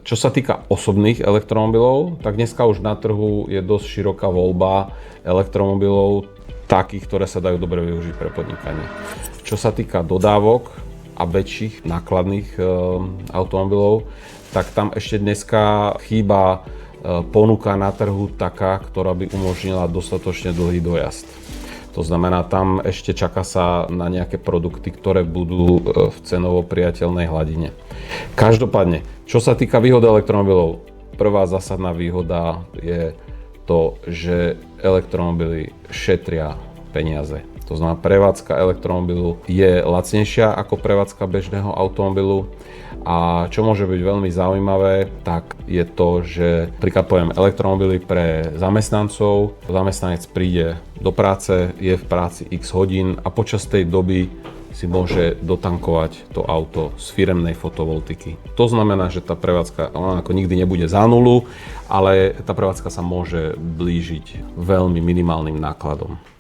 Čo sa týka osobných elektromobilov, tak dneska už na trhu je dosť široká voľba elektromobilov, takých, ktoré sa dajú dobre využiť pre podnikanie. Čo sa týka dodávok a väčších nákladných automobilov, tak tam ešte dneska chýba ponuka na trhu taká, ktorá by umožnila dostatočne dlhý dojazd. To znamená, tam ešte čaká sa na nejaké produkty, ktoré budú v cenovo priateľnej hladine. Každopádne, čo sa týka výhod elektromobilov, prvá zásadná výhoda je to, že elektromobily šetria peniaze. To znamená, prevádzka elektromobilu je lacnejšia ako prevádzka bežného automobilu. A čo môže byť veľmi zaujímavé, tak je to, že napríklad poviem elektromobily pre zamestnancov. Zamestnanec príde do práce, je v práci x hodín a počas tej doby si môže dotankovať to auto z firemnej fotovoltiky. To znamená, že tá prevádzka ako nikdy nebude za nulu, ale tá prevádzka sa môže blížiť veľmi minimálnym nákladom.